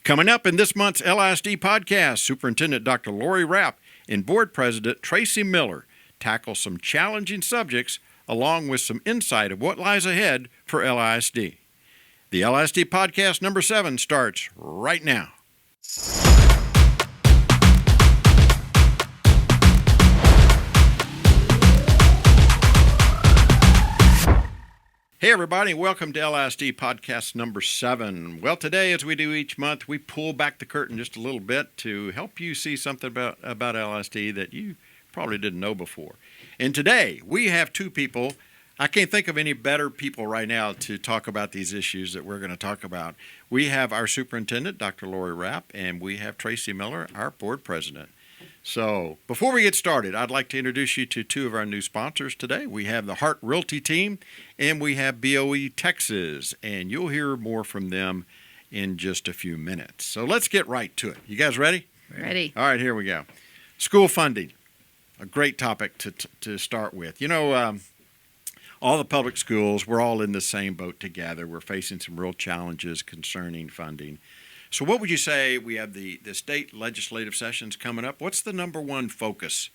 Coming up in this month's LISD podcast, Superintendent Dr. Lori Rapp and Board President Tracy Miller tackle some challenging subjects along with some insight of what lies ahead for LISD. The LISD podcast number 7 starts right now. Hey everybody, welcome to LISD podcast number 7. Well, today, as we do each month, we pull back the curtain just a little bit to help you see something about LISD that you probably didn't know before. And today, we have two people. I can't think of any better people right now to talk about these issues that we're going to talk about. We have our superintendent, Dr. Lori Rapp, and we have Tracy Miller, our board president. So before we get started, I'd like to introduce you to two of our new sponsors today. We have the Hart Realty team, and we have BOE Texas, and you'll hear more from them in just a few minutes. So let's get right to it. You guys ready? Ready. All right, here we go. School funding, a great topic to start with. You know, all the public schools, we're all in the same boat together. We're facing some real challenges concerning funding. So what would you say, we have the state legislative sessions coming up. What's the number one focus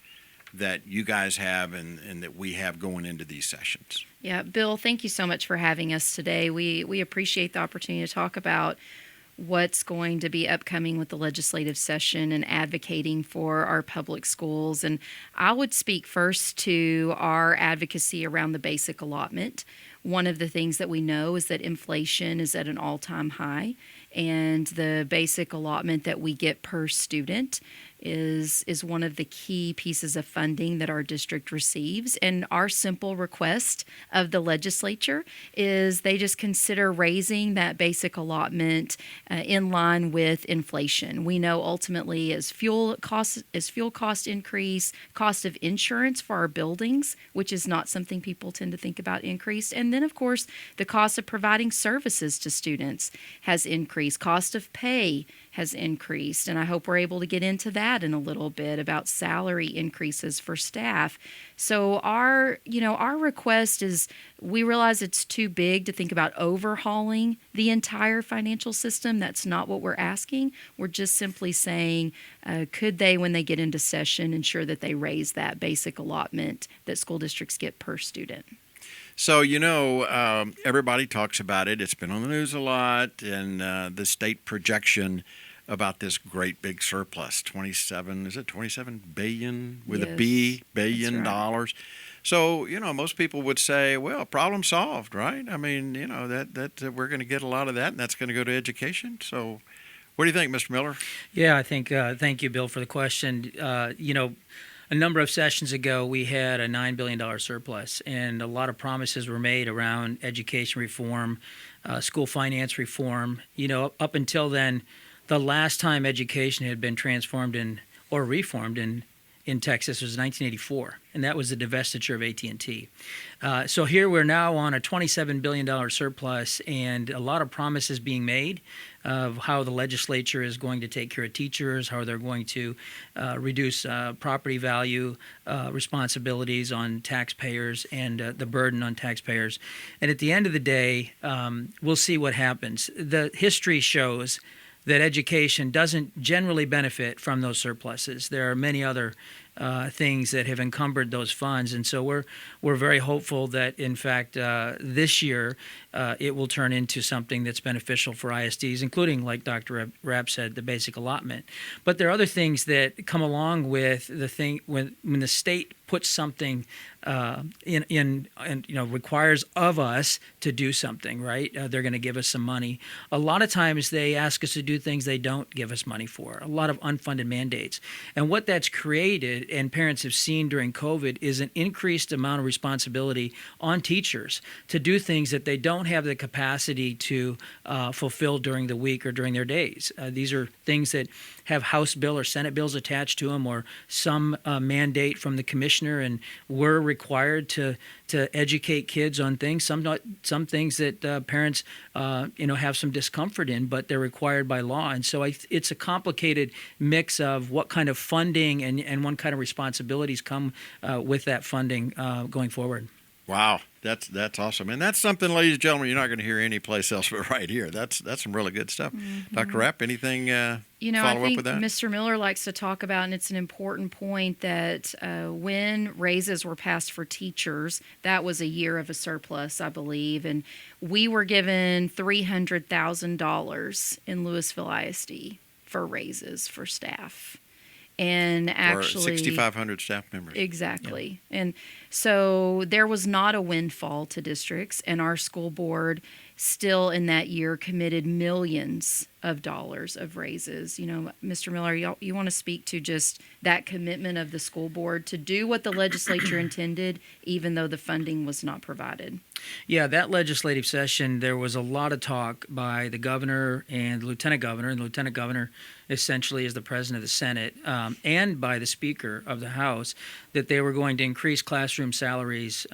that you guys have and that we have going into these sessions? Yeah, Bill, thank you so much for having us today. We appreciate the opportunity to talk about what's going to be upcoming with the legislative session and advocating for our public schools. And I would speak first to our advocacy around the basic allotment. One of the things that we know is that inflation is at an all-time high, and the basic allotment that we get per student is one of the key pieces of funding that our district receives. And our simple request of the legislature is they just consider raising that basic allotment in line with inflation. We know ultimately as fuel costs increase, cost of insurance for our buildings, which is not something people tend to think about, increased. And then, of course, the cost of providing services to students has increased. Cost of pay has increased, and I hope we're able to get into that in a little bit about salary increases for staff. So our request is, we realize it's too big to think about overhauling the entire financial system. That's not what we're asking. We're just simply saying, could they, when they get into session, ensure that they raise that basic allotment that school districts get per student? So, everybody talks about it. It's been on the news a lot, and the state projection about this great big surplus, 27 billion with Yes, a B, billion that's right. dollars. So, most people would say, well, problem solved, right? I mean, that we're going to get a lot of that, and that's going to go to education. So what do you think, Mr. Miller? Yeah, I think, thank you, Bill, for the question. A number of sessions ago, we had a $9 billion surplus, and a lot of promises were made around education reform, school finance reform. Up until then, the last time education had been transformed or reformed in Texas was 1984, and that was the divestiture of AT&T. So here we're now on a $27 billion surplus, and a lot of promises being made of how the legislature is going to take care of teachers, how they're going to reduce property value responsibilities on taxpayers and the burden on taxpayers. And at the end of the day, we'll see what happens. The history shows that education doesn't generally benefit from those surpluses. There are many other things that have encumbered those funds, and so we're very hopeful that, in fact, this year it will turn into something that's beneficial for ISDs, including, like Dr. Rapp said, the basic allotment. But there are other things that come along with the thing when the state puts something requires of us to do something, right? They're going to give us some money. A lot of times they ask us to do things they don't give us money for, a lot of unfunded mandates. And what that's created, and parents have seen during COVID, is an increased amount of responsibility on teachers to do things that they don't have the capacity to fulfill during the week or during their days. These are things that have House bill or Senate bills attached to them, or some mandate from the commissioner, and we're required to educate kids on things. Some things that parents have some discomfort in, but they're required by law. And so it's a complicated mix of what kind of funding and what kind of responsibilities come with that funding going forward. Wow, that's awesome, and that's something, ladies and gentlemen, you're not going to hear any place else but right here. That's some really good stuff. Dr. Rapp, anything I follow up think with that? Mr. Miller likes to talk about, and it's an important point, that when raises were passed for teachers, that was a year of a surplus, I believe, and we were given $300,000 in Lewisville ISD for raises for staff. And actually, or 6,500 staff members. Exactly. Yeah. And so there was not a windfall to districts, and our school board still in that year committed millions of dollars of raises. Mr. Miller, you want to speak to just that commitment of the school board to do what the legislature intended, even though the funding was not provided? Yeah, that legislative session, there was a lot of talk by the governor and the lieutenant governor, and the lieutenant governor essentially is the president of the Senate, and by the Speaker of the House, that they were going to increase classroom salaries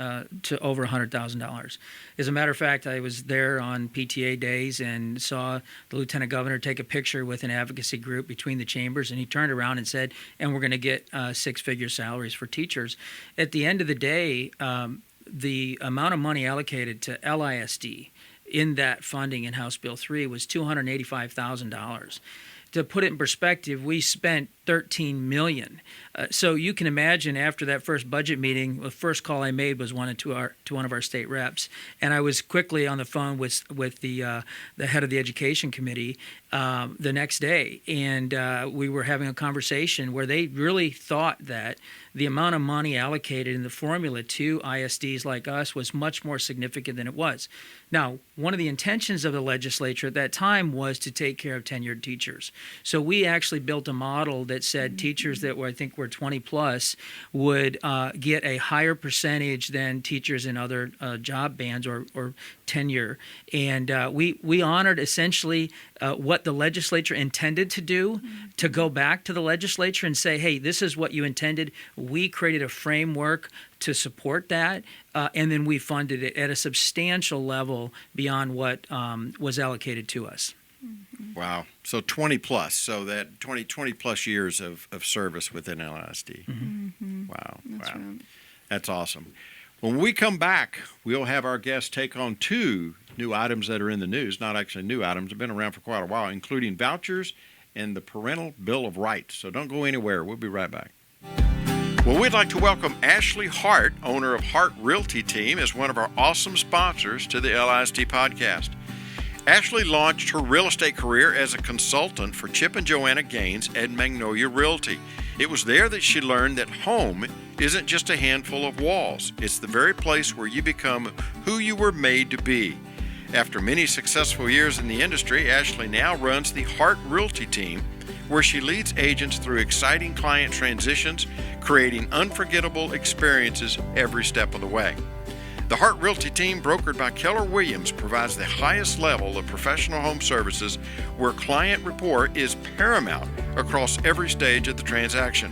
to over $100,000. As a matter of fact, I was there on PTA days and saw the lieutenant governor take a picture with an advocacy group between the chambers, and he turned around and said, and we're going to get six-figure salaries for teachers. At the end of the day, the amount of money allocated to LISD in that funding in House Bill 3 was $285,000. To put it in perspective, we spent $13 million. So you can imagine, after that first budget meeting, the first call I made was to one of our state reps, and I was quickly on the phone with the head of the education committee the next day, and we were having a conversation where they really thought that the amount of money allocated in the formula to ISDs like us was much more significant than it was. Now, one of the intentions of the legislature at that time was to take care of tenured teachers. So we actually built a model that said teachers that were, I think, were 20 plus would get a higher percentage than teachers in other job bands or tenure. And we honored essentially what the legislature intended to do, to go back to the legislature and say, hey, this is what you intended. We created a framework to support that, and then we funded it at a substantial level beyond what was allocated to us. Wow. So 20 plus. So that 20 plus years of service within LISD. Wow. That's wow. right. That's awesome. When we come back, we'll have our guests take on two new items that are in the news. Not actually new items. Have been around for quite a while, including vouchers and the Parental Bill of Rights. So don't go anywhere. We'll be right back. Well, we'd like to welcome Ashley Hart, owner of Hart Realty Team, as one of our awesome sponsors to the LISD podcast. Ashley launched her real estate career as a consultant for Chip and Joanna Gaines at Magnolia Realty. It was there that she learned that home isn't just a handful of walls. It's the very place where you become who you were made to be. After many successful years in the industry, Ashley now runs the Hart Realty Team, where she leads agents through exciting client transitions, creating unforgettable experiences every step of the way. The Hart Realty Team, brokered by Keller Williams, provides the highest level of professional home services where client rapport is paramount across every stage of the transaction.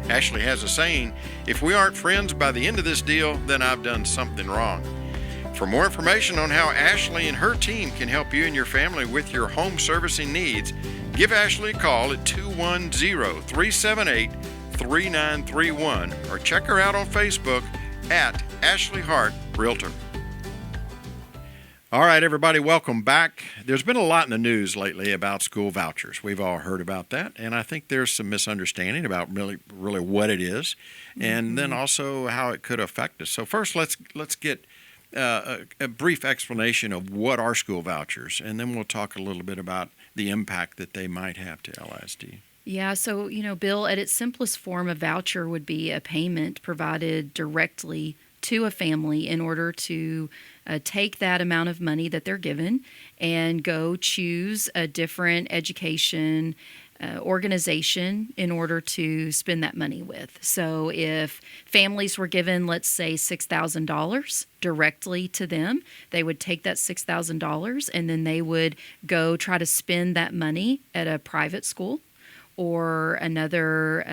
Ashley has a saying, if we aren't friends by the end of this deal, then I've done something wrong. For more information on how Ashley and her team can help you and your family with your home servicing needs, give Ashley a call at 210-378-3931 or check her out on Facebook at Ashley Hart Realtor. All right, everybody, welcome back. There's been a lot in the news lately about school vouchers. We've all heard about that, and I think there's some misunderstanding about really what it is, and then also how it could affect us. So first, let's get a brief explanation of what are school vouchers, and then we'll talk a little bit about the impact that they might have to LISD. Yeah, so, Bill, at its simplest form, a voucher would be a payment provided directly to a family in order to take that amount of money that they're given and go choose a different education organization in order to spend that money with. So if families were given, let's say, $6,000 directly to them, they would take that $6,000 and then they would go try to spend that money at a private school or another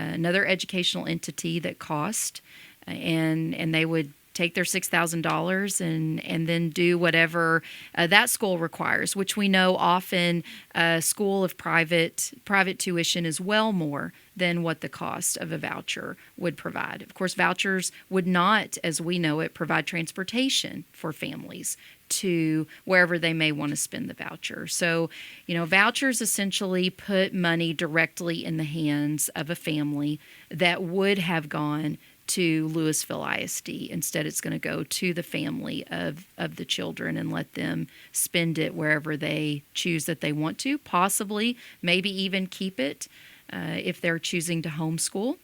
educational entity that cost, and they would take their $6,000 and then do whatever that school requires, which we know often a school of private tuition is well more than what the cost of a voucher would provide. Of course, vouchers would not, as we know it, provide transportation for families to wherever they may want to spend the voucher. So, vouchers essentially put money directly in the hands of a family that would have gone to Lewisville ISD. Instead, it's going to go to the family of the children and let them spend it wherever they choose that they want to, possibly, maybe even keep it if they're choosing to homeschool.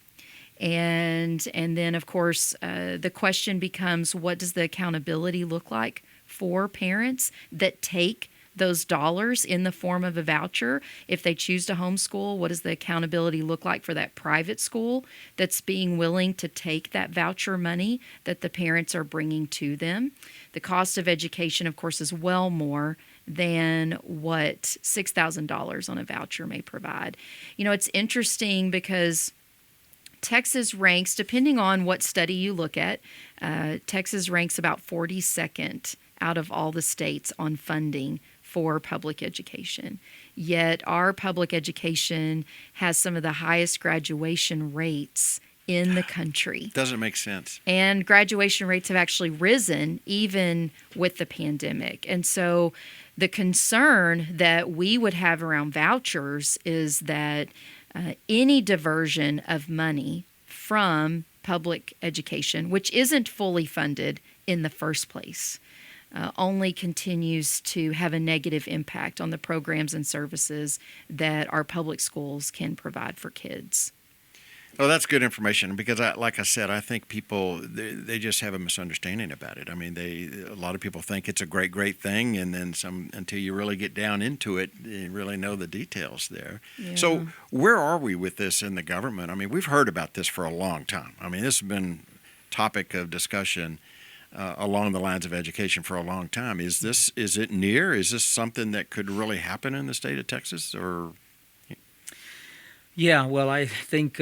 And then, of course, the question becomes, what does the accountability look like for parents that take those dollars in the form of a voucher? If they choose to homeschool, what does the accountability look like for that private school that's being willing to take that voucher money that the parents are bringing to them? The cost of education, of course, is well more than what $6,000 on a voucher may provide. It's interesting because Texas ranks, depending on what study you look at, Texas ranks about 42nd out of all the states on funding for public education. Yet our public education has some of the highest graduation rates in the country. Doesn't make sense. And graduation rates have actually risen even with the pandemic. And so the concern that we would have around vouchers is that any diversion of money from public education, which isn't fully funded in the first place, only continues to have a negative impact on the programs and services that our public schools can provide for kids. Well, that's good information because, like I said, I think people they just have a misunderstanding about it. I mean, a lot of people think it's a great thing, and then some until you really get down into it, you really know the details there. Yeah. So, where are we with this in the government? I mean, we've heard about this for a long time. I mean, this has been topic of discussion along the lines of education for a long time. Is it near? Is this something that could really happen in the state of Texas, or? Yeah, well, I think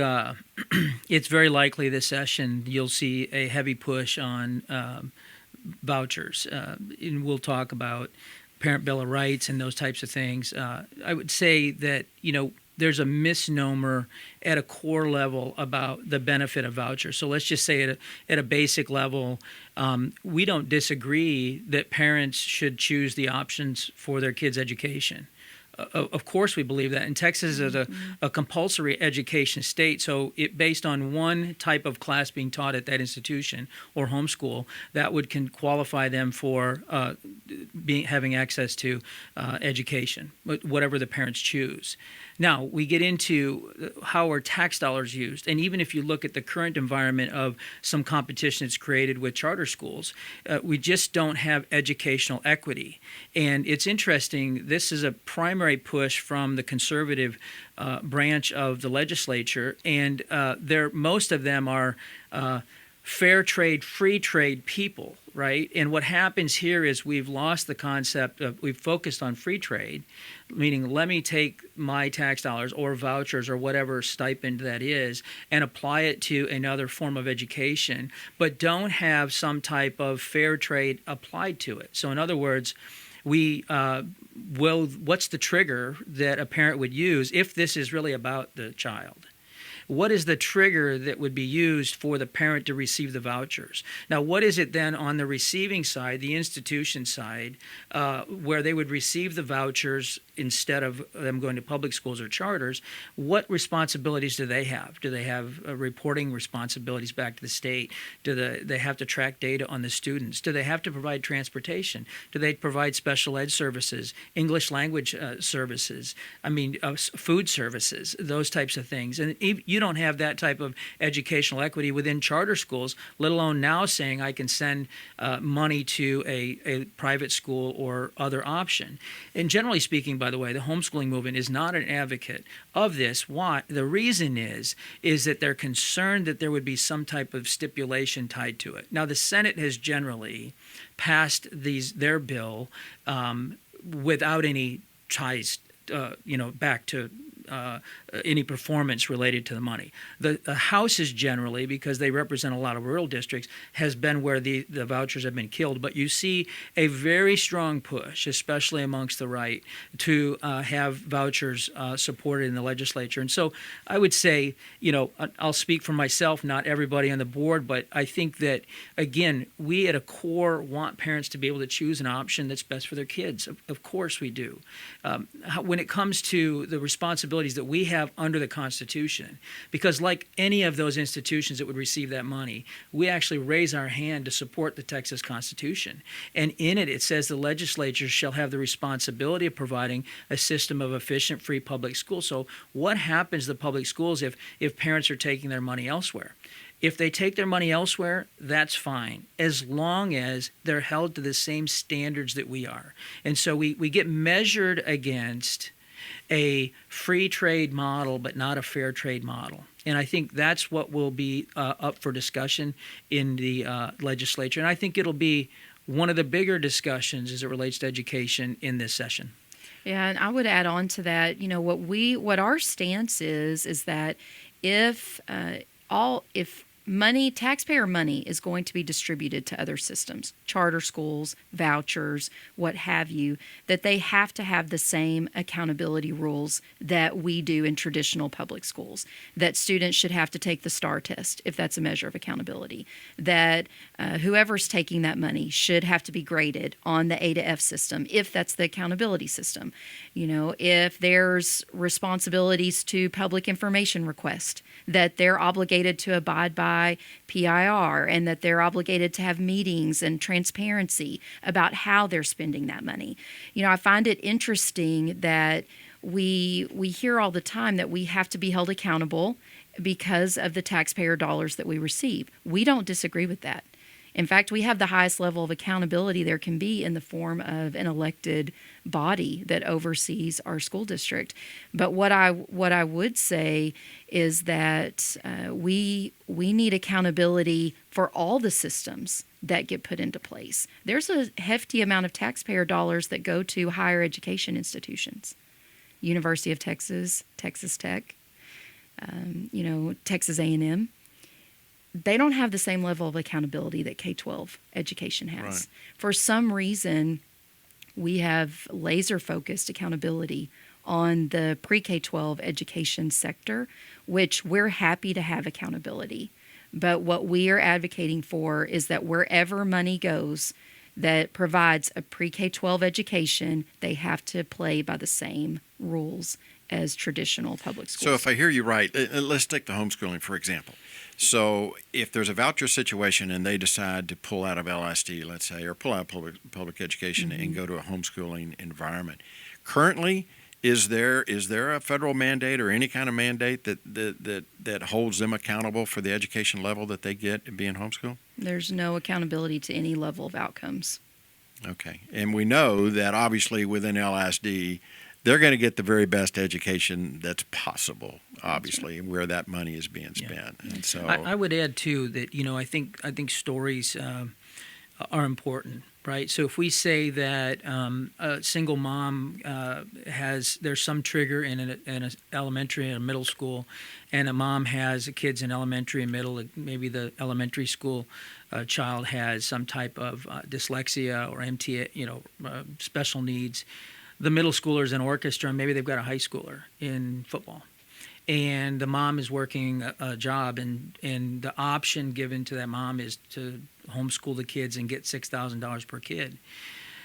it's very likely this session you'll see a heavy push on vouchers. And we'll talk about Parent Bill of Rights and those types of things. I would say that, there's a misnomer at a core level about the benefit of vouchers. So let's just say at a basic level, we don't disagree that parents should choose the options for their kids' education. Of course we believe that. And Texas is a compulsory education state, so based on one type of class being taught at that institution or homeschool, that would qualify them for having access to education, whatever the parents choose. Now, we get into how are tax dollars used. And even if you look at the current environment of some competition that's created with charter schools, we just don't have educational equity. And it's interesting, this is a primary push from the conservative branch of the legislature, and most of them are fair trade, free trade people, right? And what happens here is we've lost the concept of, we've focused on free trade, meaning let me take my tax dollars or vouchers or whatever stipend that is and apply it to another form of education, but don't have some type of fair trade applied to it. So in other words, what's the trigger that a parent would use if this is really about the child? What is the trigger that would be used for the parent to receive the vouchers? Now, what is it then on the receiving side, the institution side, where they would receive the vouchers instead of them going to public schools or charters? What responsibilities do they have? Do they have reporting responsibilities back to the state? Do they have to track data on the students? Do they have to provide transportation? Do they provide special ed services, English language services, food services, those types of things? And you don't have that type of educational equity within charter schools, let alone now saying I can send money to a private school or other option. And generally speaking, by the way, the homeschooling movement is not an advocate of this. Why? The reason is that they're concerned that there would be some type of stipulation tied to it. Now, the Senate has generally passed their bill without any ties, back to any performance related to the money. The houses generally, because they represent a lot of rural districts, has been where the vouchers have been killed. But you see a very strong push, especially amongst the right, to have vouchers supported in the legislature. And so I would say, I'll speak for myself, not everybody on the board, but I think that, again, we at a core want parents to be able to choose an option that's best for their kids. Of course we do. When it comes to the responsibilities that we have under the Constitution, because like any of those institutions that would receive that money, we actually raise our hand to support the Texas Constitution. And in it, it says the legislature shall have the responsibility of providing a system of efficient, free public schools. So what happens to the public schools if parents are taking their money elsewhere? If they take their money elsewhere, that's fine, as long as they're held to the same standards that we are. And so we get measured against a free trade model, but not a fair trade model. And I think that's what will be up for discussion in the legislature. And I think it'll be one of the bigger discussions as it relates to education in this session. Yeah, and I would add on to that, what our stance is that if taxpayer money is going to be distributed to other systems, charter schools, vouchers, what have you, that they have to have the same accountability rules that we do in traditional public schools, that students should have to take the STAR test if that's a measure of accountability, that whoever's taking that money should have to be graded on the A to F system if that's the accountability system. If there's responsibilities to public information request, that they're obligated to abide by PIR and that they're obligated to have meetings and transparency about how they're spending that money. I find it interesting that we hear all the time that we have to be held accountable because of the taxpayer dollars that we receive. We don't disagree with that. In fact, we have the highest level of accountability there can be in the form of an elected body that oversees our school district. But what I would say is that we need accountability for all the systems that get put into place. There's a hefty amount of taxpayer dollars that go to higher education institutions. University of Texas, Texas Tech, Texas A&M. They don't have the same level of accountability that K-12 education has. Right. For some reason, we have laser-focused accountability on the pre-K-12 education sector, which we're happy to have accountability. But what we are advocating for is that wherever money goes that provides a pre-K-12 education, they have to play by the same rules as traditional public schools. So if I hear you right, let's take the homeschooling, for example. So if there's a voucher situation and they decide to pull out of LSD, let's say, or pull out of public education and go to a homeschooling environment, currently, is there a federal mandate or any kind of mandate that holds them accountable for the education level that they get being homeschooled? There's no accountability to any level of outcomes. Okay. And we know that obviously within LSD, they're going to get the very best education that's possible, obviously, right, where that money is being spent. Yeah. And so I would add too that I think stories are important, right? So if we say that a single mom there's some trigger in an elementary and a middle school, and a mom has kids in elementary and middle, maybe the elementary school child has some type of dyslexia or MTA, special needs. The middle schooler's in orchestra, and maybe they've got a high schooler in football. And the mom is working a job, and the option given to that mom is to homeschool the kids and get $6,000 per kid.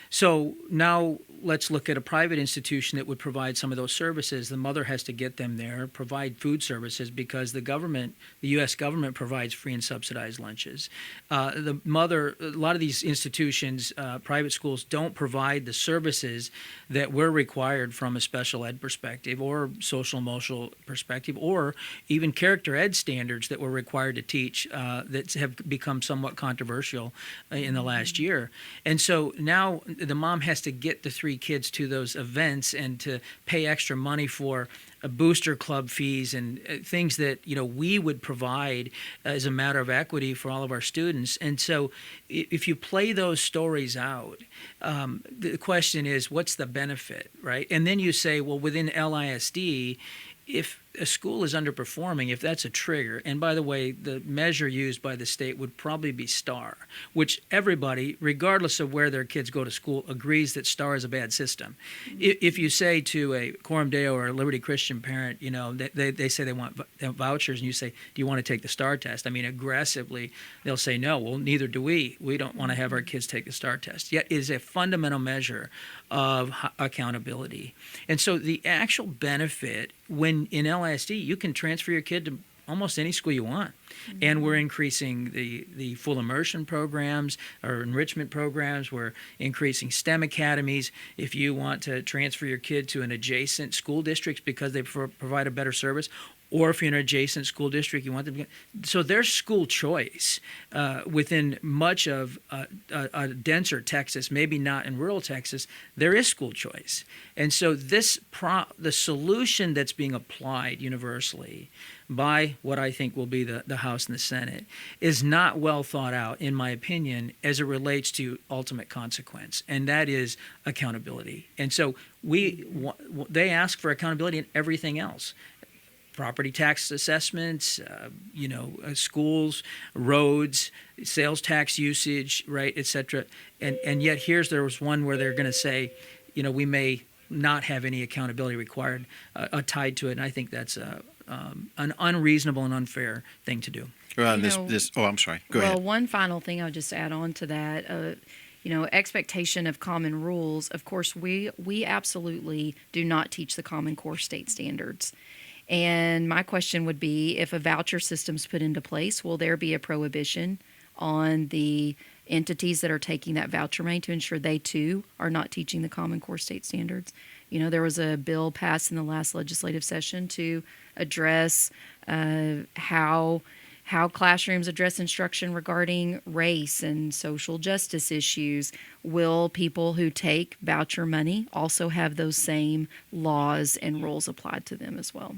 So now let's look at a private institution that would provide some of those services. The mother has to get them there, provide food services, because the U.S. government provides free and subsidized lunches. A lot of these institutions, private schools, don't provide the services that we're required from a special ed perspective or social emotional perspective, or even character ed standards that we're required to teach that have become somewhat controversial in the last year. And so now the mom has to get the 3 kids to those events and to pay extra money for booster club fees and things that we would provide as a matter of equity for all of our students. And so if you play those stories out, the question is, what's the benefit, right? And then you say, well, within LISD, if a school is underperforming, if that's a trigger, and by the way, the measure used by the state would probably be STAR, which everybody, regardless of where their kids go to school, agrees that STAR is a bad system. If you say to a Coram Deo or a Liberty Christian parent, they say they want vouchers, and you say, do you want to take the STAR test? I mean, aggressively, they'll say, no, well, neither do we. We don't want to have our kids take the STAR test. Yet it is a fundamental measure of accountability. And so the actual benefit, when in LISD, you can transfer your kid to almost any school you want. And we're increasing the full immersion programs or enrichment programs. We're increasing STEM academies. If you want to transfer your kid to an adjacent school district because they provide a better service, or if you're in an adjacent school district, you want them to get. So there's school choice within much of a denser Texas, maybe not in rural Texas. There is school choice. And so the solution that's being applied universally by what I think will be the House and the Senate is not well thought out, in my opinion, as it relates to ultimate consequence, and that is accountability. And so they ask for accountability in everything else. Property tax assessments, schools, roads, sales tax usage, right, et cetera. And yet there was one where they're going to say, we may not have any accountability required tied to it. And I think that's an unreasonable and unfair thing to do. Well, I'm sorry. Go ahead. Well, one final thing I'll just add on to that. Expectation of common rules. Of course, we absolutely do not teach the Common Core state standards. And my question would be, if a voucher system's put into place, will there be a prohibition on the entities that are taking that voucher money to ensure they too are not teaching the Common Core state standards? There was a bill passed in the last legislative session to address how classrooms address instruction regarding race and social justice issues. Will people who take voucher money also have those same laws and rules applied to them as well?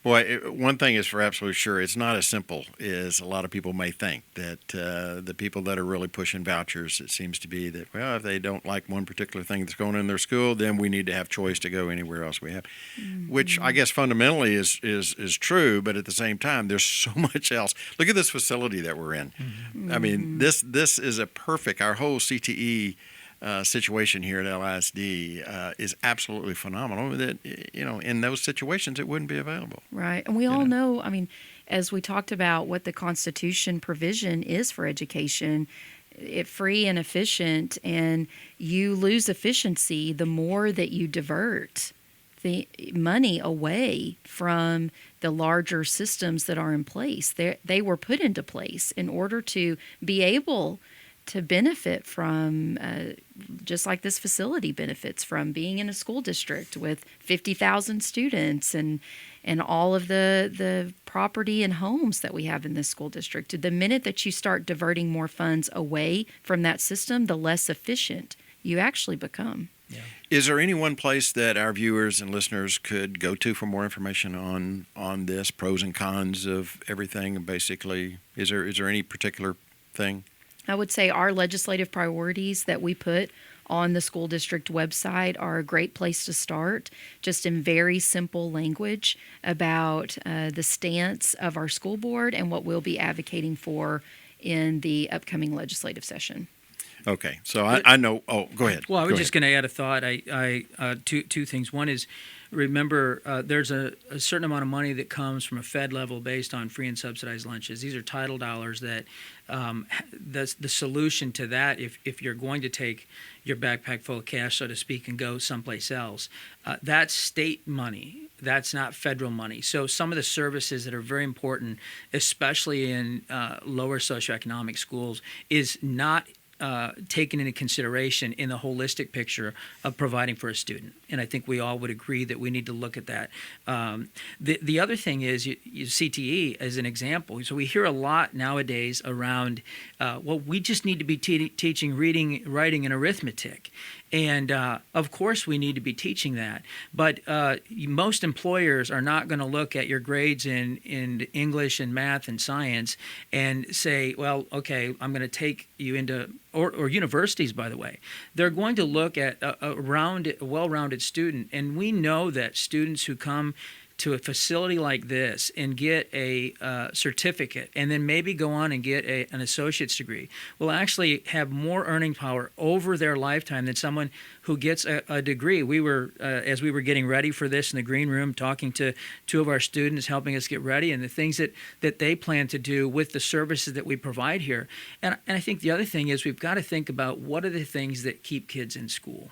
Boy, one thing is for absolute sure, it's not as simple as a lot of people may think, that the people that are really pushing vouchers, it seems to be that, well, if they don't like one particular thing that's going on in their school, then we need to have choice to go anywhere else we have, which I guess fundamentally is true, but at the same time, there's so much else. Look at this facility that we're in. I mean, this is a perfect, our whole CTE situation here at LISD is absolutely phenomenal. That in those situations it wouldn't be available. Right, and we all know. I mean, as we talked about what the Constitution provision is for education, it's free and efficient, and you lose efficiency the more that you divert the money away from the larger systems that are in place. They were put into place in order to be able to benefit from, just like this facility benefits from being in a school district with 50,000 students and all of the property and homes that we have in this school district. The minute that you start diverting more funds away from that system, the less efficient you actually become. Yeah. Is there any one place that our viewers and listeners could go to for more information on this, pros and cons of everything? Basically, is there any particular thing? I would say our legislative priorities that we put on the school district website are a great place to start, just in very simple language about the stance of our school board and what we'll be advocating for in the upcoming legislative session. Okay, so I know. Oh, go ahead. Well, I was just going to add a thought. Two things. One is, remember, there's a certain amount of money that comes from a Fed level based on free and subsidized lunches. These are title dollars that the solution to that, if you're going to take your backpack full of cash, so to speak, and go someplace else, that's state money. That's not federal money. So some of the services that are very important, especially in lower socioeconomic schools, is not taken into consideration in the holistic picture of providing for a student. And I think we all would agree that we need to look at that. The other thing is CTE as an example. So we hear a lot nowadays around, we just need to be teaching reading, writing, and arithmetic. And of course we need to be teaching that. But most employers are not going to look at your grades in English and math and science and say, well, okay, I'm going to take you into, or universities, by the way. They're going to look at a well-rounded student. And we know that students who come to a facility like this and get a certificate and then maybe go on and get an associate's degree will actually have more earning power over their lifetime than someone who gets a degree. We were, as we were getting ready for this in the green room, talking to two of our students, helping us get ready, and the things that they plan to do with the services that we provide here. And I think the other thing is we've got to think about what are the things that keep kids in school.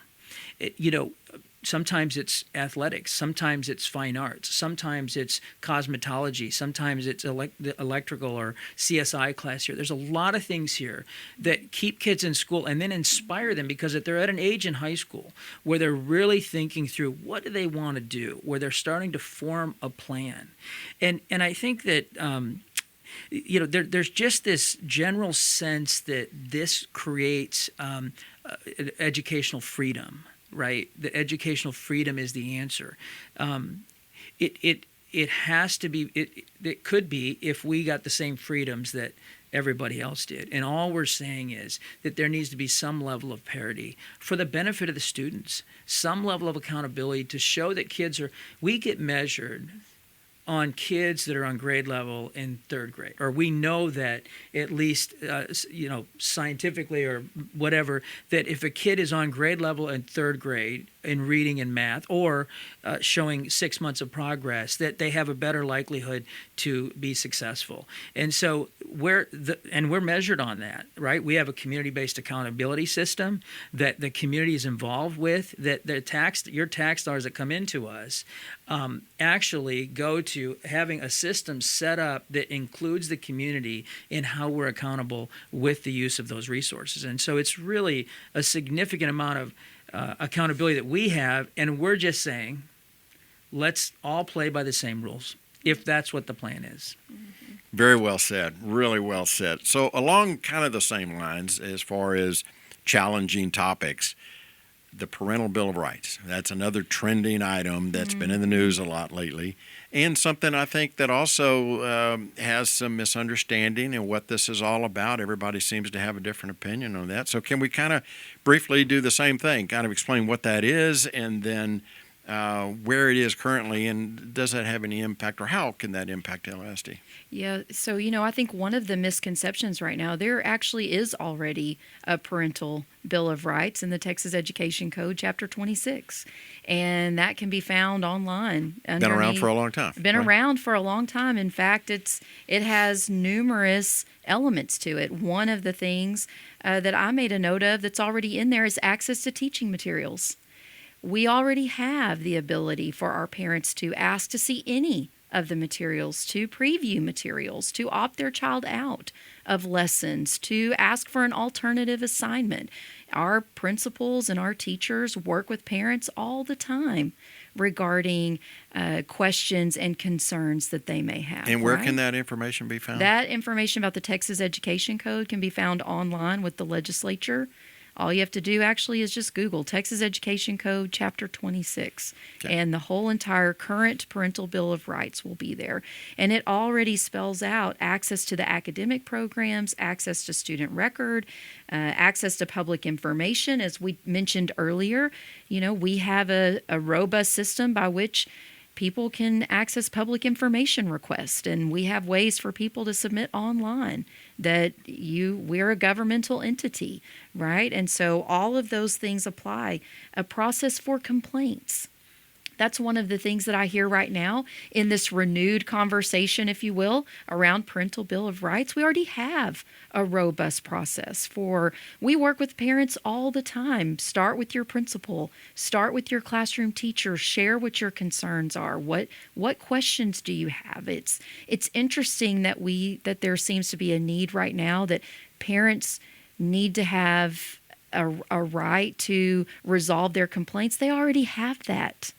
Sometimes it's athletics, sometimes it's fine arts, sometimes it's cosmetology, sometimes it's electrical or CSI class here. There's a lot of things here that keep kids in school and then inspire them, because if they're at an age in high school where they're really thinking through what do they want to do, where they're starting to form a plan. And I think that there's just this general sense that this creates educational freedom. Right, the educational freedom is the answer. It has to be. It could be if we got the same freedoms that everybody else did. And all we're saying is that there needs to be some level of parity for the benefit of the students, some level of accountability to show that we get measured on kids that are on grade level in third grade, or we know that at least, scientifically or whatever, that if a kid is on grade level in third grade in reading and math, or showing 6 months of progress, that they have a better likelihood to be successful. And so we're measured on that, right? We have a community-based accountability system that the community is involved with, that your tax dollars that come into us actually go to having a system set up that includes the community in how we're accountable with the use of those resources. And so it's really a significant amount of accountability that we have, and we're just saying, let's all play by the same rules, if that's what the plan is. Very well said. Really well said. So along kind of the same lines as far as challenging topics, the Parental Bill of Rights. That's another trending item that's been in the news a lot lately, and something I think that also has some misunderstanding in what this is all about. Everybody seems to have a different opinion on that. So can we kind of briefly do the same thing, kind of explain what that is, and then where it is currently, and does that have any impact, or how can that impact LSD? Yeah, so, I think one of the misconceptions right now, there actually is already a Parental Bill of Rights in the Texas Education Code, Chapter 26, and that can be found online. Been around for a long time. Been around for a long time. In fact, it has numerous elements to it. One of the things that I made a note of that's already in there is access to teaching materials. We already have the ability for our parents to ask to see any of the materials, to preview materials, to opt their child out of lessons, to ask for an alternative assignment. Our principals and our teachers work with parents all the time regarding questions and concerns that they may have. And where can that information be found? That information about the Texas Education Code can be found online with the legislature. All you have to do actually is just Google Texas Education Code Chapter 26, and the whole entire current Parental Bill of Rights will be there. And it already spells out access to the academic programs, access to student record, access to public information. As we mentioned earlier, we have a robust system by which people can access public information requests, and we have ways for people to submit online that we're a governmental entity, right? And so all of those things apply. A process for complaints. That's one of the things that I hear right now in this renewed conversation, if you will, around Parental Bill of Rights. We already have a robust process we work with parents all the time. Start with your principal, start with your classroom teacher, share what your concerns are. What questions do you have? It's interesting that there seems to be a need right now that parents need to have a right to resolve their complaints, they already have that.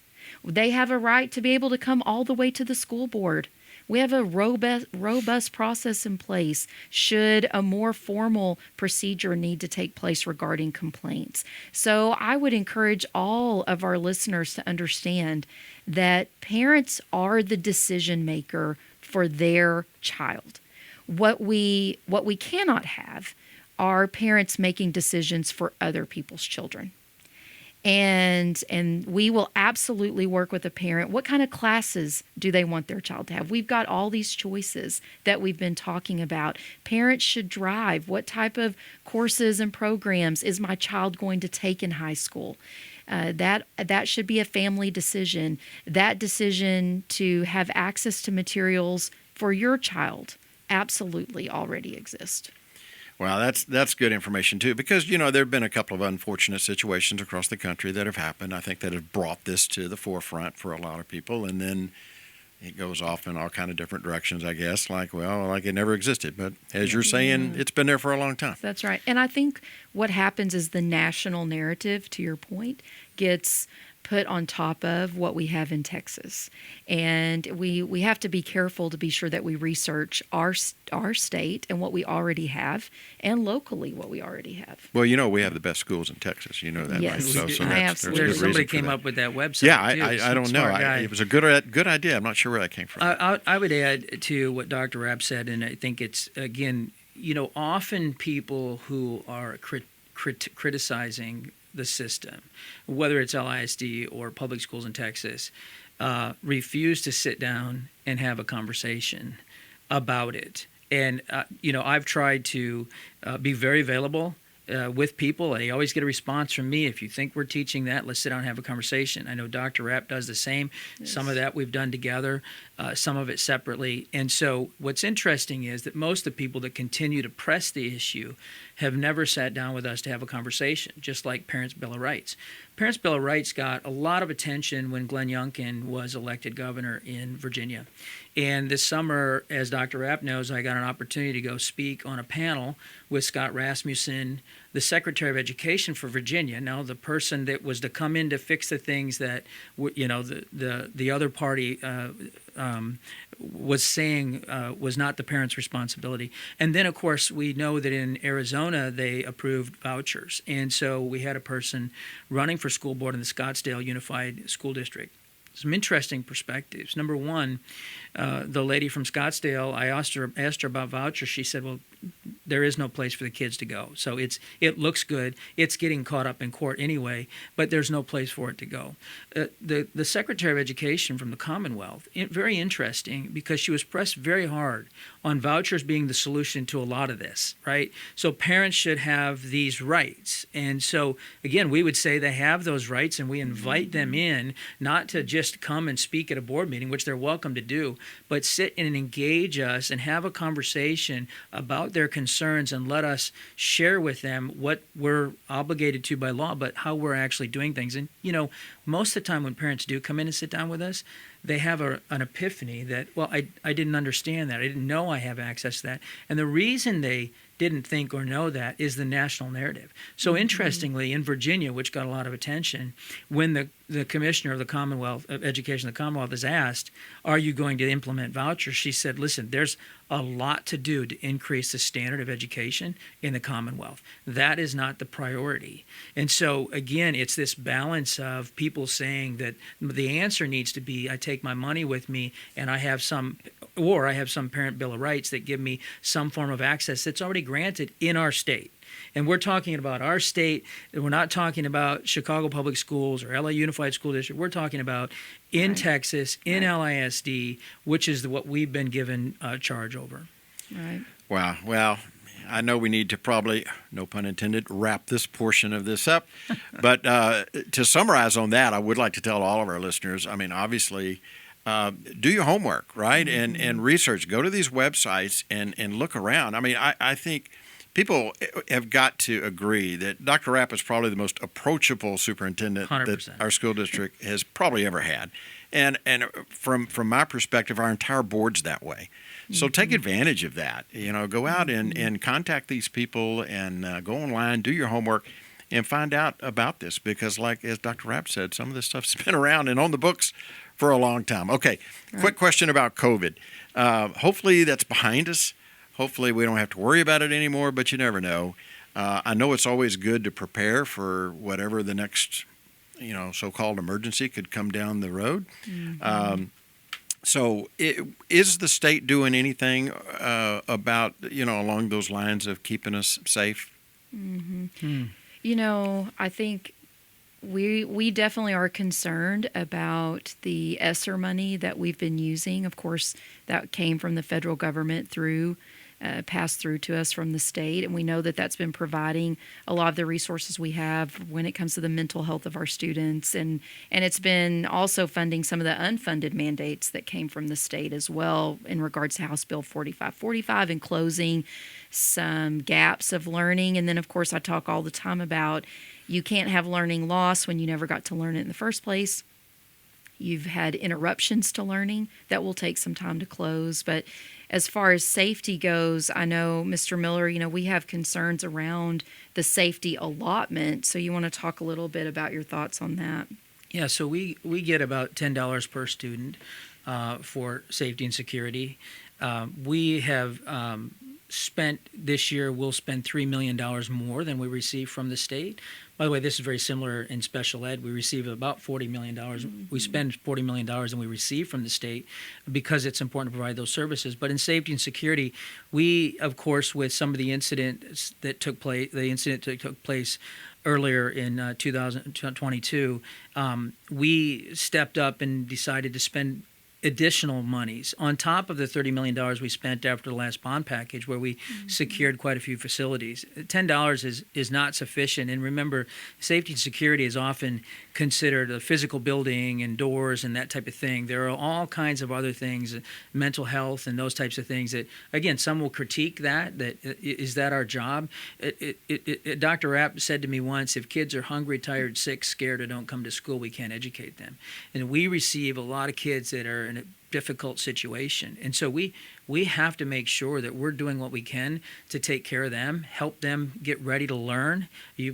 They have a right to be able to come all the way to the school board. We have a robust process in place should a more formal procedure need to take place regarding complaints. So I would encourage all of our listeners to understand that parents are the decision maker for their child. What we cannot have are parents making decisions for other people's children. And we will absolutely work with a parent. What kind of classes do they want their child to have? We've got all these choices that we've been talking about. Parents should drive. What type of courses and programs is my child going to take in high school? That should be a family decision. That decision to have access to materials for your child absolutely already exists. Well, that's good information too, because there have been a couple of unfortunate situations across the country that have happened. I think that have brought this to the forefront for a lot of people, and then it goes off in all kind of different directions. I guess like it never existed, but as you're saying, it's been there for a long time. That's right, and I think what happens is the national narrative, to your point, gets put on top of what we have in Texas. And we have to be careful to be sure that we research our state and what we already have, and locally what we already have. Well, we have the best schools in Texas. You know that, Yes, right? So I there's absolutely. good reason Somebody for came that. up with that website. Yeah, too. I don't know. Smart guy. It was a good idea. I'm not sure where that came from. I would add to what Dr. Rapp said, and I think it's, again, often people who are criticizing the system, whether it's LISD or public schools in Texas, refuse to sit down and have a conversation about it. And, I've tried to be very available with people. I always get a response from me. If you think we're teaching that, let's sit down and have a conversation. I know Dr. Rapp does the same. Yes. Some of that we've done together, some of it separately. And so what's interesting is that most of the people that continue to press the issue have never sat down with us to have a conversation, just like Parents' Bill of Rights. Parents' Bill of Rights got a lot of attention when Glenn Youngkin was elected governor in Virginia. And this summer, as Dr. Rapp knows, I got an opportunity to go speak on a panel with Scott Rasmussen, the Secretary of Education for Virginia. Now, the person that was to come in to fix the things that the other party was saying was not the parents' responsibility. And then, of course, we know that in Arizona they approved vouchers. And so we had a person running for school board in the Scottsdale Unified School District. Some interesting perspectives. Number one, the lady from Scottsdale, I asked her about vouchers. She said, well, there is no place for the kids to go. So it looks good. It's getting caught up in court anyway, but there's no place for it to go. The Secretary of Education from the Commonwealth, very interesting, because she was pressed very hard on vouchers being the solution to a lot of this, right? So parents should have these rights. And so, again, we would say they have those rights, and we invite them in, not to just come and speak at a board meeting, which they're welcome to do, but sit and engage us and have a conversation about their concerns and let us share with them what we're obligated to by law, but how we're actually doing things. And, most of the time when parents do come in and sit down with us, they have an epiphany that, well, I didn't understand that. I didn't know I have access to that. And the reason they didn't think or know that is the national narrative. So interestingly, in Virginia, which got a lot of attention, when the commissioner of the Commonwealth of Education of the Commonwealth is asked, are you going to implement vouchers? She said, listen, there's a lot to do to increase the standard of education in the Commonwealth. That is not the priority. And so, again, it's this balance of people saying that the answer needs to be, I take my money with me and I have some parent bill of rights that give me some form of access that's already granted in our state. And we're talking about our state. We're not talking about Chicago Public Schools or LA Unified School District. We're talking about in Texas, in LISD, which is what we've been given charge over. Right. Wow. Well, I know we need to probably, no pun intended, wrap this portion of this up. But to summarize on that, I would like to tell all of our listeners, I mean, obviously, do your homework, right? And research. Go to these websites and look around. I mean, I think people have got to agree that Dr. Rapp is probably the most approachable superintendent 100%. that our school district has probably ever had. And from my perspective, our entire board's that way. So take advantage of that. Go out and contact these people and go online, do your homework, and find out about this, because like as Dr. Rapp said, some of this stuff's been around and on the books for a long time. Okay, quick question about COVID. Hopefully that's behind us. Hopefully we don't have to worry about it anymore, but you never know. I know it's always good to prepare for whatever the next, so-called emergency could come down the road. Is the state doing anything about, along those lines of keeping us safe? I think we definitely are concerned about the ESSER money that we've been using. Of course, that came from the federal government passed through to us from the state, and we know that that's been providing a lot of the resources we have when it comes to the mental health of our students, and it's been also funding some of the unfunded mandates that came from the state as well in regards to House Bill 4545 and closing some gaps of learning. And then, of course, I talk all the time about you can't have learning loss when you never got to learn it in the first place. You've had interruptions to learning that will take some time to close. But as far as safety goes, I know, Mr. Miller, we have concerns around the safety allotment. So you want to talk a little bit about your thoughts on that? Yeah, so we get about $10 per student for safety and security. We have spent this year, we'll spend $3 million more than we receive from the state. By the way, this is very similar in special ed. We receive about $40 million. We spend $40 million than we receive from the state because it's important to provide those services. But in safety and security, we, of course, with some of the incidents that took place, earlier in 2022, we stepped up and decided to spend additional monies on top of the $30 million we spent after the last bond package, where we secured quite a few facilities. $10 is not sufficient. And remember, safety and security is often considered a physical building and doors and that type of thing. There are all kinds of other things, mental health and those types of things that, again, some will critique that is that our job? Dr. Rapp said to me once, if kids are hungry, tired, sick, scared, or don't come to school, we can't educate them. And we receive a lot of kids that are in a difficult situation. And so we have to make sure that we're doing what we can to take care of them, help them get ready to learn.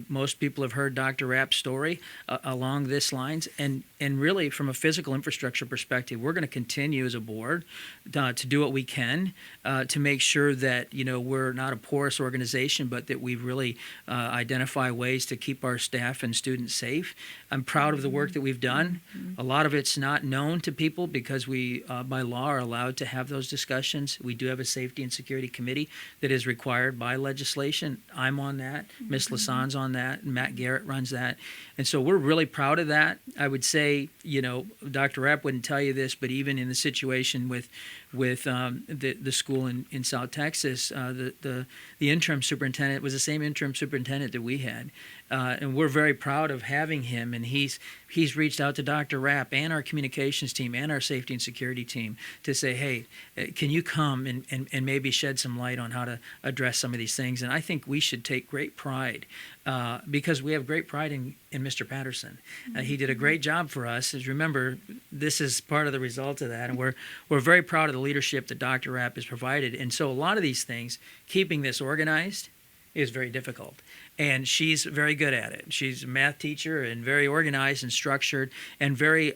Most people have heard Dr. Rapp's story along this lines. And really, from a physical infrastructure perspective, we're going to continue as a board to do what we can to make sure that, we're not a porous organization, but that we really identify ways to keep our staff and students safe. I'm proud of the work that we've done. A lot of it's not known to people because we, by law, are allowed to have those discussions. We do have a safety and security committee that is required by legislation. I'm on that. Ms. Lasanne's on that. And Matt Garrett runs that. And so we're really proud of that. I would say, Dr. Rapp wouldn't tell you this, but even in the situation with the school in South Texas, the interim superintendent was the same interim superintendent that we had. And we're very proud of having him, and he's reached out to Dr. Rapp and our communications team and our safety and security team to say, hey, can you come and maybe shed some light on how to address some of these things? And I think we should take great pride because we have great pride in Mr. Patterson. He did a great job for us. As remember, this is part of the result of that, and we're very proud of the leadership that Dr. Rapp has provided. And so a lot of these things, keeping this organized is very difficult. And she's very good at it. She's a math teacher and very organized and structured and very,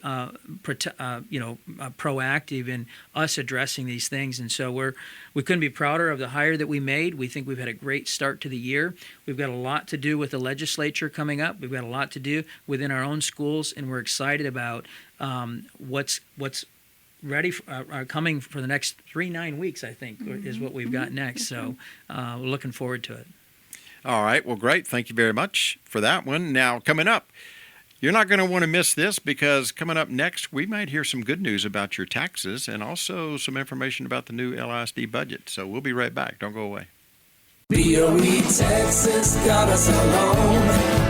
proactive in us addressing these things. And so we couldn't be prouder of the hire that we made. We think we've had a great start to the year. We've got a lot to do with the legislature coming up. We've got a lot to do within our own schools, and we're excited about what's ready coming for the next 9 weeks, I think, is what we've got next. So we're looking forward to it. All right. Well, great. Thank you very much for that one. Now, coming up, you're not going to want to miss this, because coming up next, we might hear some good news about your taxes and also some information about the new LISD budget. So we'll be right back. Don't go away. BOE Texas got us alone.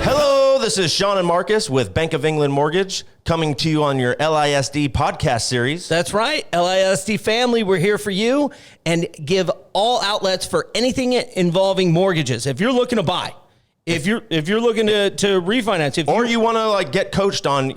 Hello, this is Sean and Marcus with Bank of England Mortgage, coming to you on your LISD podcast series. That's right, LISD family, we're here for you and give all outlets for anything involving mortgages. If you're looking to buy, If you're looking to refinance, or you want to like get coached on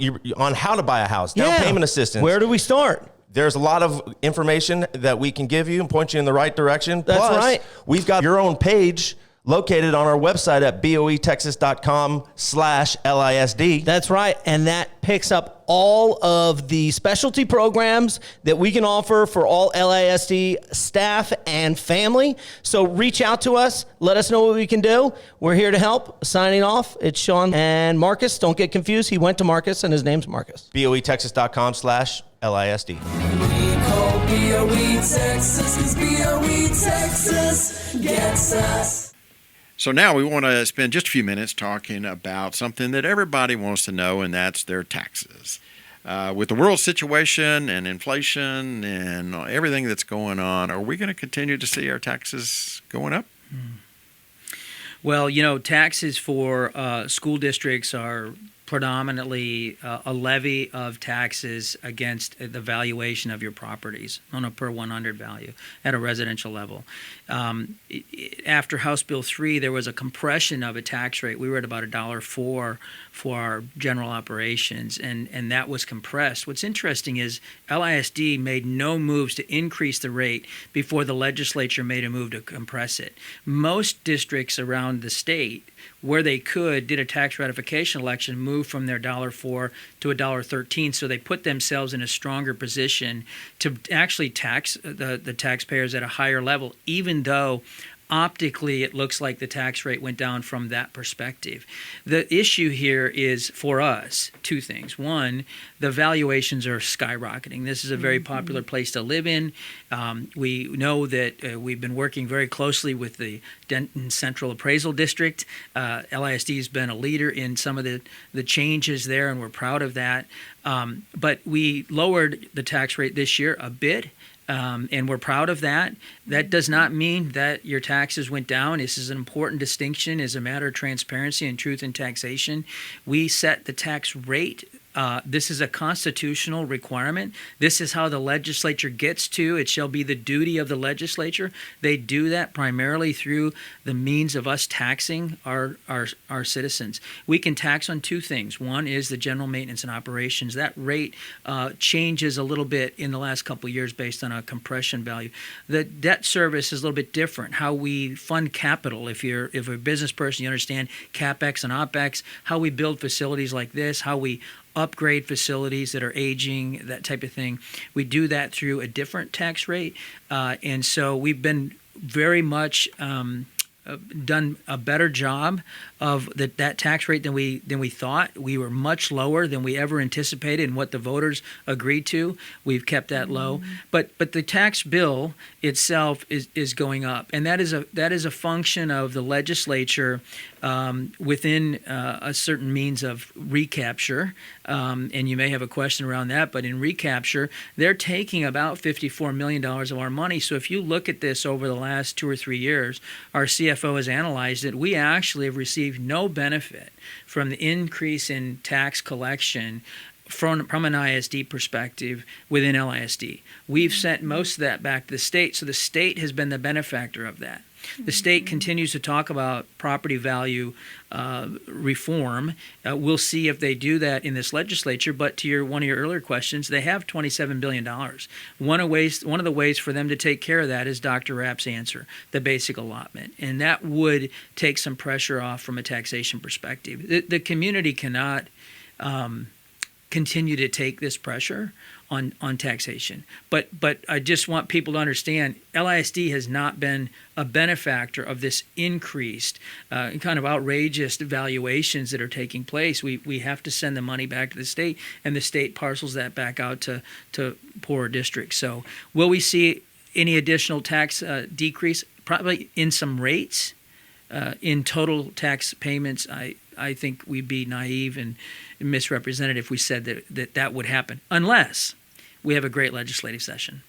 how to buy a house, down payment assistance. Where do we start? There's a lot of information that we can give you and point you in the right direction. That's Plus, right. We've got your own page located on our website at boetexas.com/LISD. That's right. And that picks up all of the specialty programs that we can offer for all LISD staff and family. So reach out to us. Let us know what we can do. We're here to help. Signing off, it's Sean and Marcus. Don't get confused. He went to Marcus and his name's Marcus. boetexas.com/LISD. We call BOE Texas, 'cause BOE Texas gets us. So now we want to spend just a few minutes talking about something that everybody wants to know, and that's their taxes. With the world situation and inflation and everything that's going on, are we going to continue to see our taxes going up? Well, taxes for school districts are predominantly a levy of taxes against the valuation of your properties on a per 100 value at a residential level. After House Bill 3, there was a compression of a tax rate. We were at about $1.04 for our general operations, and that was compressed. What's interesting is LISD made no moves to increase the rate before the legislature made a move to compress it. Most districts around the state, where they could, did a tax ratification election, moved from their $1.04 to $1.13, so they put themselves in a stronger position to actually tax the taxpayers at a higher level, even though optically it looks like the tax rate went down from that perspective. The issue here is, for us, two things. One, the valuations are skyrocketing. This is a very popular place to live in. We know that we've been working very closely with the Denton Central Appraisal District. LISD has been a leader in some of the changes there, and we're proud of that. But we lowered the tax rate this year a bit. And we're proud of that. That does not mean that your taxes went down. This is an important distinction as a matter of transparency and truth in taxation. We set the tax rate. This is a constitutional requirement. This is how the legislature gets to. It shall be the duty of the legislature. They do that primarily through the means of us taxing our citizens. We can tax on two things. One is the general maintenance and operations. That rate changes a little bit in the last couple of years based on a compression value. The debt service is a little bit different. How we fund capital. If you're a business person, you understand CapEx and OpEx. How we build facilities like this. How we upgrade facilities that are aging, that type of thing. We do that through a different tax rate. And so we've been very much done a better job of that tax rate than we thought. We were much lower than we ever anticipated and what the voters agreed to. We've kept that low. But the tax bill itself is going up. And that is a function of the legislature within a certain means of recapture. And you may have a question around that, but in recapture, they're taking about $54 million of our money. So if you look at this over the last 2 or 3 years, our CFO has analyzed it. We actually have received no benefit from the increase in tax collection from an ISD perspective within LISD. We've sent most of that back to the state, so the state has been the benefactor of that. The state continues to talk about property value reform. We'll see if they do that in this legislature. But to one of your earlier questions, they have $27 billion. One of the ways for them to take care of that is Dr. Rapp's answer, the basic allotment. And that would take some pressure off from a taxation perspective. The community cannot continue to take this pressure on taxation. But I just want people to understand, LISD has not been a benefactor of this increased kind of outrageous valuations that are taking place. We have to send the money back to the state, and the state parcels that back out to poorer districts. So will we see any additional tax decrease? Probably in some rates. In total tax payments, I think we'd be naive and misrepresented if we said that would happen, unless we have a great legislative session.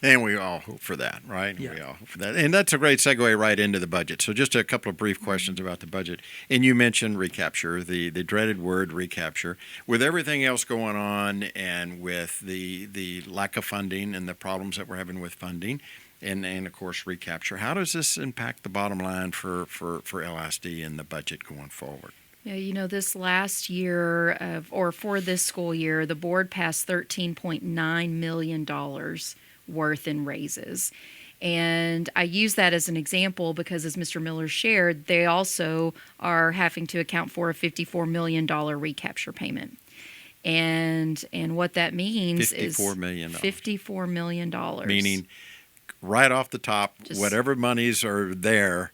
And we all hope for that, right? Yeah. We all hope for that. And that's a great segue right into the budget. So just a couple of brief questions about the budget. And you mentioned recapture, the dreaded word recapture. With everything else going on and with the lack of funding and the problems that we're having with funding and of course recapture, how does this impact the bottom line for LSD and the budget going forward? Yeah, this last year, or for this school year, the board passed $13.9 million worth in raises. And I use that as an example because, as Mr. Miller shared, they also are having to account for a $54 million recapture payment. And what that means is $54 million. $54 million. Meaning right off the top, Just- whatever monies are there,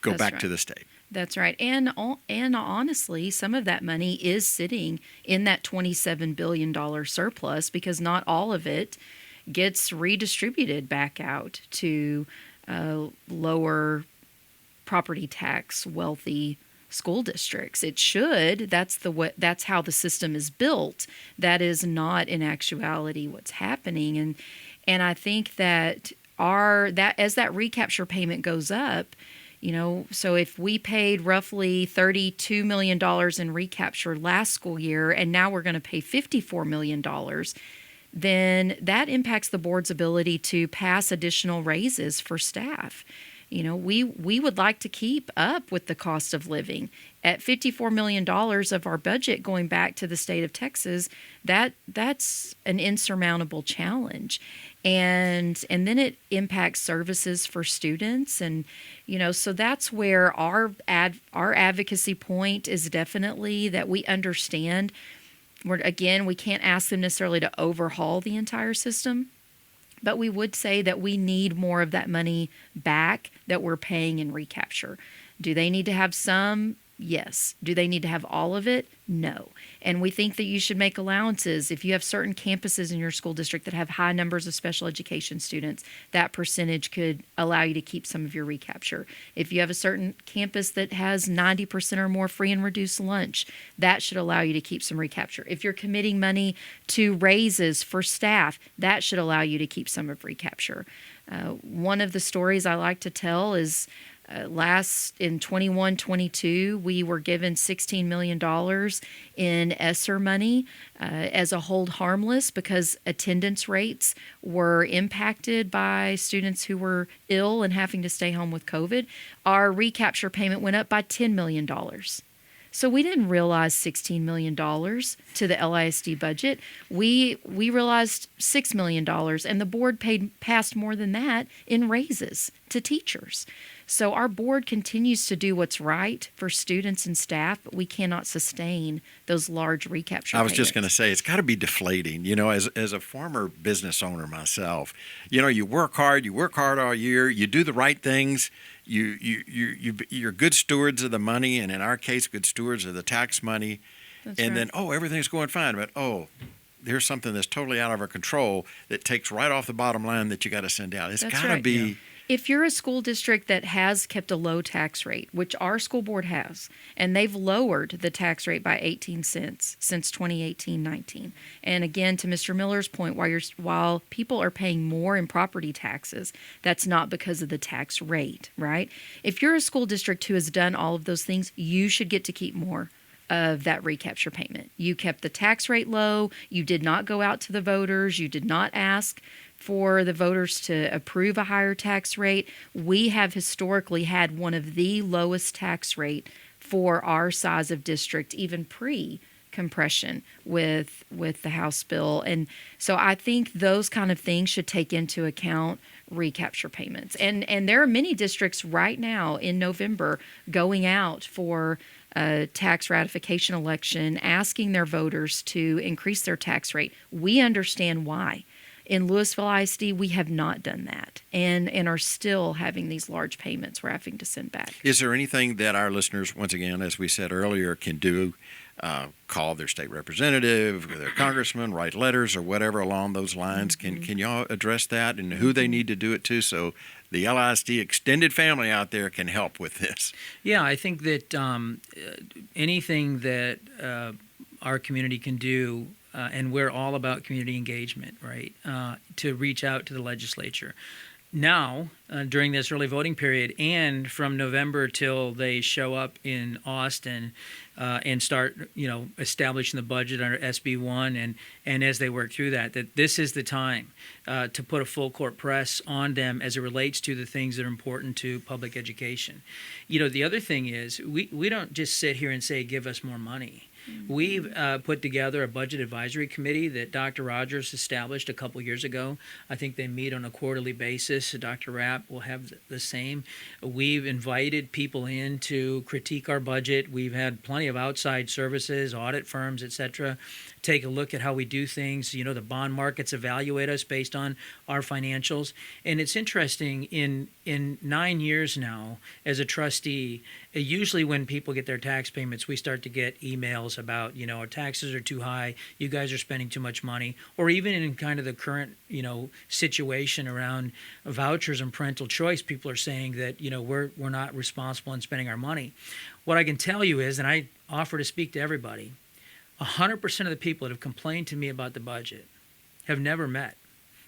go That's back right. to the state. That's right. And honestly, some of that money is sitting in that $27 billion surplus because not all of it gets redistributed back out to lower property tax wealthy school districts. It should. That's how the system is built. That is not in actuality what's happening. And I think that as that recapture payment goes up, so if we paid roughly $32 million in recapture last school year, and now we're going to pay $54 million, then that impacts the board's ability to pass additional raises for staff. We would like to keep up with the cost of living. At $54 million of our budget going back to the state of Texas, that's an insurmountable challenge. And then it impacts services for students. And, so that's where our advocacy point is definitely that we understand. We can't ask them necessarily to overhaul the entire system, but we would say that we need more of that money back that we're paying in recapture. Do they need to have some? Yes. Do they need to have all of it? No. And we think that you should make allowances. If you have certain campuses in your school district that have high numbers of special education students, that percentage could allow you to keep some of your recapture. If you have a certain campus that has 90% or more free and reduced lunch, that should allow you to keep some recapture. If you're committing money to raises for staff, that should allow you to keep some of recapture. One of the stories I like to tell is in 21-22, we were given $16 million in ESSER money as a hold harmless because attendance rates were impacted by students who were ill and having to stay home with COVID. Our recapture payment went up by $10 million. So we didn't realize $16 million to the LISD budget. We realized $6 million, and the board passed more than that in raises to teachers. So our board continues to do what's right for students and staff, but we cannot sustain those large recapture I was just payments. going to say, it's got to be deflating. As a former business owner myself, you work hard all year, you do the right things, you're good stewards of the money, and in our case, good stewards of the tax money. That's and right. then, everything's going fine, but there's something that's totally out of our control that takes right off the bottom line that you got to send out. It's That's got to right. be. Yeah. If you're a school district that has kept a low tax rate, which our school board has, and they've lowered the tax rate by 18 cents since 2018-19. And again, to Mr. Miller's point, while people are paying more in property taxes, that's not because of the tax rate, right? If you're a school district who has done all of those things, you should get to keep more of that recapture payment. You kept the tax rate low. You did not go out to the voters. You did not ask for the voters to approve a higher tax rate. We have historically had one of the lowest tax rate for our size of district, even pre-compression with the House bill. And so I think those kind of things should take into account recapture payments. And there are many districts right now in November going out for a tax ratification election, asking their voters to increase their tax rate. We understand why. In Lewisville ISD, we have not done that and are still having these large payments we're having to send back. Is there anything that our listeners, once again, as we said earlier, can do? Call their state representative, their congressman, write letters or whatever along those lines. Mm-hmm. Can y'all address that and who they need to do it to so the LISD extended family out there can help with this? Yeah, I think that anything that our community can do and we're all about community engagement, right? To reach out to the legislature. Now, during this early voting period, and from November till they show up in Austin and start, establishing the budget under SB 1, and as they work through that this is the time to put a full court press on them as it relates to the things that are important to public education. The other thing is we don't just sit here and say, give us more money. We've put together a budget advisory committee that Dr. Rogers established a couple years ago. I think they meet on a quarterly basis. Dr. Rapp will have the same. We've invited people in to critique our budget. We've had plenty of outside services, audit firms, etc., take a look at how we do things. The bond markets evaluate us based on our financials. And it's interesting, in 9 years now as a trustee, usually when people get their tax payments, we start to get emails about, our taxes are too high, you guys are spending too much money, or even in kind of the current, situation around vouchers and parental choice, people are saying that, we're not responsible in spending our money. What I can tell you is, and I offer to speak to everybody, 100% of the people that have complained to me about the budget have never met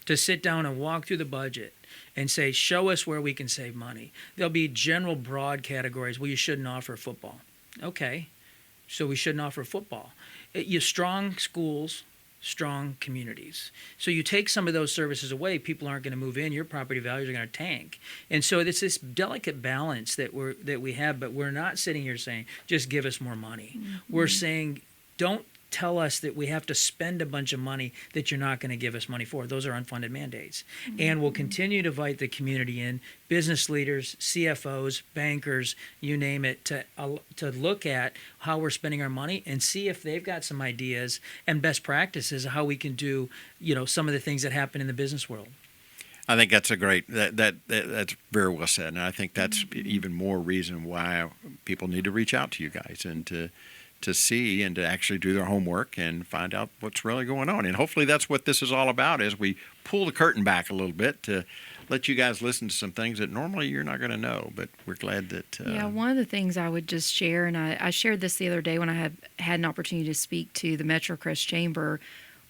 to sit down and walk through the budget and say, show us where we can save money. There'll be general broad categories. Well, you shouldn't offer football. Okay, so we shouldn't offer football. You strong schools, strong communities. So you take some of those services away, people aren't going to move in, your property values are going to tank. And so it's this delicate balance that we have, but we're not sitting here saying, just give us more money. Mm-hmm. We're saying, don't tell us that we have to spend a bunch of money that you're not going to give us money for. Those are unfunded mandates. Mm-hmm. And we'll continue to invite the community in, business leaders, CFOs, bankers, you name it, to look at how we're spending our money and see if they've got some ideas and best practices of how we can do, some of the things that happen in the business world. I think that's a great, that's very well said. And I think that's even more reason why people need to reach out to you guys and to see and to actually do their homework and find out what's really going on. And hopefully that's what this is all about, is we pull the curtain back a little bit to let you guys listen to some things that normally you're not going to know, but we're glad that... one of the things I would just share, and I shared this the other day when I had an opportunity to speak to the Metro Crest Chamber,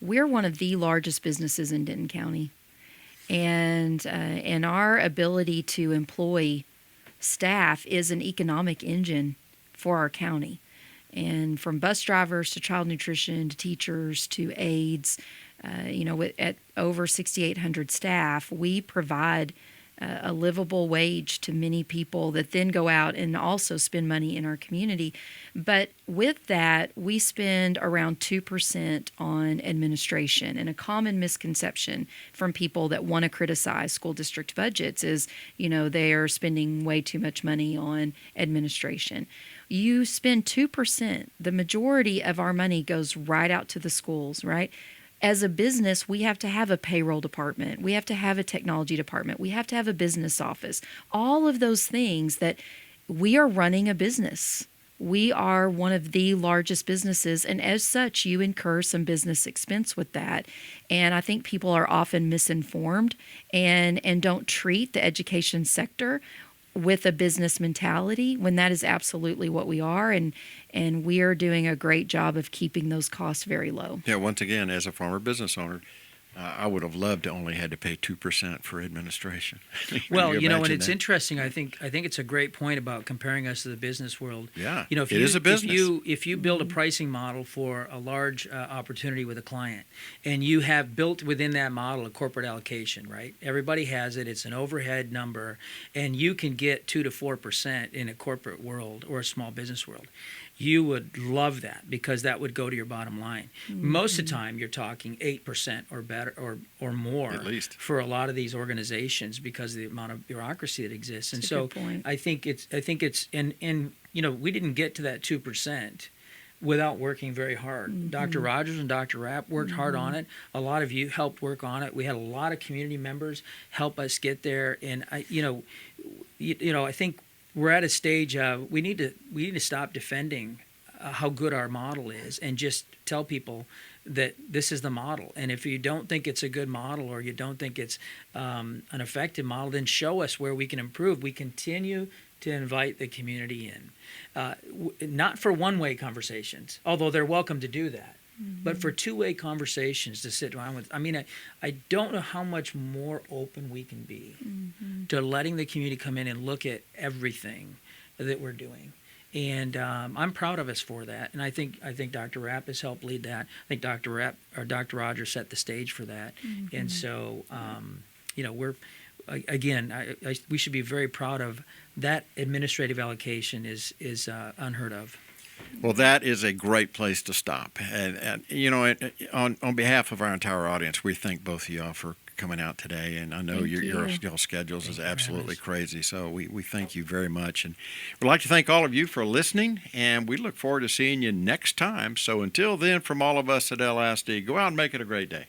we're one of the largest businesses in Denton County. And our ability to employ staff is an economic engine for our county. And from bus drivers to child nutrition to teachers to aides, at over 6,800 staff, we provide a livable wage to many people that then go out and also spend money in our community. But with that, we spend around 2% on administration. And a common misconception from people that want to criticize school district budgets is, they are spending way too much money on administration. You spend 2%. The majority of our money goes right out to the schools, right? As a business, we have to have a payroll department. We have to have a technology department. We have to have a business office. All of those things that we are running a business. We are one of the largest businesses, and as such, you incur some business expense with that. And I think people are often misinformed and don't treat the education sector with a business mentality, when that is absolutely what we are, and we are doing a great job of keeping those costs very low. Yeah, once again, as a former business owner, I would have loved to only had to pay 2% for administration. Well, and it's interesting. I think it's a great point about comparing us to the business world. Yeah, it is a business. If you build a pricing model for a large opportunity with a client, and you have built within that model a corporate allocation, right? Everybody has it. It's an overhead number, and you can get 2 to 4% in a corporate world or a small business world. You would love that, because that would go to your bottom line. Mm-hmm. Most of the time, you're talking 8% or better or more, at least, for a lot of these organizations, because of the amount of bureaucracy that exists. That's and a good point. I think it's and we didn't get to that 2% without working very hard. Mm-hmm. Dr. Rogers and Dr. Rapp worked hard on it. A lot of you helped work on it. We had a lot of community members help us get there. And I think we're at a stage we need to stop defending how good our model is and just tell people that this is the model. And if you don't think it's a good model, or you don't think it's an effective model, then show us where we can improve. We continue to invite the community in, not for one-way conversations, although they're welcome to do that. But for two-way conversations to sit around with, I don't know how much more open we can be to letting the community come in and look at everything that we're doing. And I'm proud of us for that. And I think Dr. Rapp has helped lead that. I think Dr. Rapp or Dr. Rogers set the stage for that. And so, we're again, we should be very proud of that. Administrative allocation is unheard of. Well, that is a great place to stop. And on behalf of our entire audience, we thank both of y'all for coming out today. And I know your schedules is absolutely crazy. So we thank you very much. And we'd like to thank all of you for listening. And we look forward to seeing you next time. So until then, from all of us at LISD, go out and make it a great day.